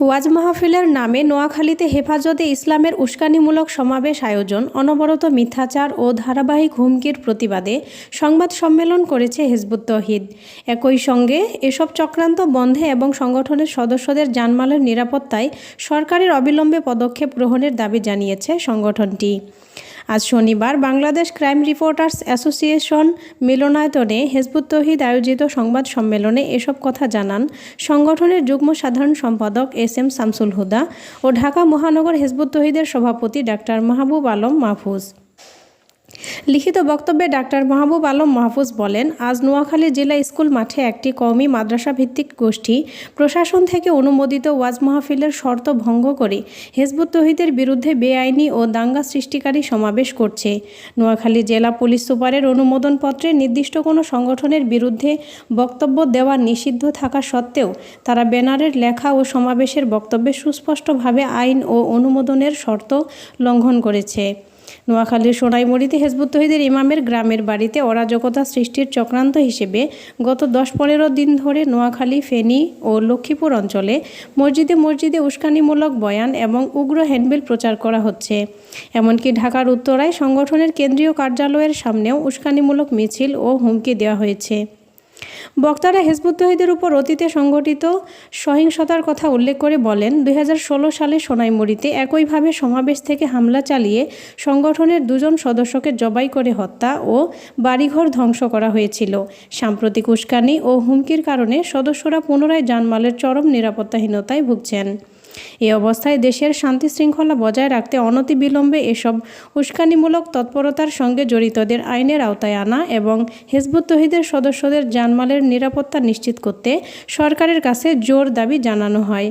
ওয়াজ মাহফিলের নামে নোয়াখালীতে হেফাজতে ইসলামের উস্কানিমূলক সমাবেশ আয়োজন, অনবরত মিথ্যাচার ও ধারাবাহিক হুমকির প্রতিবাদে সংবাদ সম্মেলন করেছে হিজবুত তৌহিদ। একই সঙ্গে এসব চক্রান্ত বন্ধে এবং সংগঠনের সদস্যদের জানমালের নিরাপত্তায় সরকারের অবিলম্বে পদক্ষেপ গ্রহণের দাবি জানিয়েছে সংগঠনটি। আজ শনিবার বাংলাদেশ ক্রাইম রিপোর্টার্স অ্যাসোসিয়েশন মিলনায়তনে হিজবুত তৌহিদ আয়োজিত সংবাদ সম্মেলনে এসব কথা জানান সংগঠনের যুগ্ম সাধারণ সম্পাদক এস.এম. শামসুল হুদা ও ঢাকা মহানগর হিজবুত তৌহিদের সভাপতি ডাক্তার মাহবুব আলম মাহফুজ। লিখিত বক্তব্যে ডাক্তার মাহবুব আলম মাহফুজ বলেন, আজ নোয়াখালী জেলা স্কুল মাঠে একটি কওমি মাদ্রাসা ভিত্তিক গোষ্ঠী প্রশাসন থেকে অনুমোদিত ওয়াজ মাহফিলের শর্ত ভঙ্গ করে হিজবুত তৌহিদের বিরুদ্ধে বেআইনি ও দাঙ্গা সৃষ্টিকারী সমাবেশ করছে। নোয়াখালী জেলা পুলিশ সুপারের অনুমোদনপত্রে নির্দিষ্ট কোনো সংগঠনের বিরুদ্ধে বক্তব্য দেওয়া নিষিদ্ধ থাকা সত্ত্বেও তারা ব্যানারের লেখা ও সমাবেশের বক্তব্যে সুস্পষ্টভাবে আইন ও অনুমোদনের শর্ত লঙ্ঘন করেছে। নোয়াখালীর সোনাইমুড়িতে হিজবুত তৌহিদের ইমামের গ্রামের বাড়িতে অরাজকতা সৃষ্টির চক্রান্ত হিসেবে গত 10-15 দিন ধরে নোয়াখালী, ফেনী ও লক্ষ্মীপুর অঞ্চলে মসজিদে মসজিদে উস্কানিমূলক বয়ান এবং উগ্র হ্যান্ডবিল প্রচার করা হচ্ছে। এমনকি ঢাকার উত্তরায় সংগঠনের কেন্দ্রীয় কার্যালয়ের সামনেও উস্কানিমূলক মিছিল ও হুমকি দেওয়া হয়েছে। বক্তারা হিজবুত তৌহিদের উপর অতীতে সংঘটিত সহিংসতার কথা উল্লেখ করে বলেন, 2016 সালে সোনাইমুড়িতে একইভাবে সমাবেশ থেকে হামলা চালিয়ে সংগঠনের 2 জন সদস্যকে জবাই করে হত্যা ও বাড়িঘর ধ্বংস করা হয়েছিল। সাম্প্রতিক উস্কানি ও হুমকির কারণে সদস্যরা পুনরায় জানমালের চরম নিরাপত্তাহীনতায় ভুগছেন। এই অবস্থায় দেশের শান্তি শৃঙ্খলা বজায় রাখতে অনতিবিলম্বে এসব উস্কানিমূলক তৎপরতার সঙ্গে জড়িতদের আইনের আওতায় আনা এবং হিজবুত তৌহিদের সদস্যদের জানমালের নিরাপত্তা নিশ্চিত করতে সরকারের কাছে জোর দাবি জানানো হয়।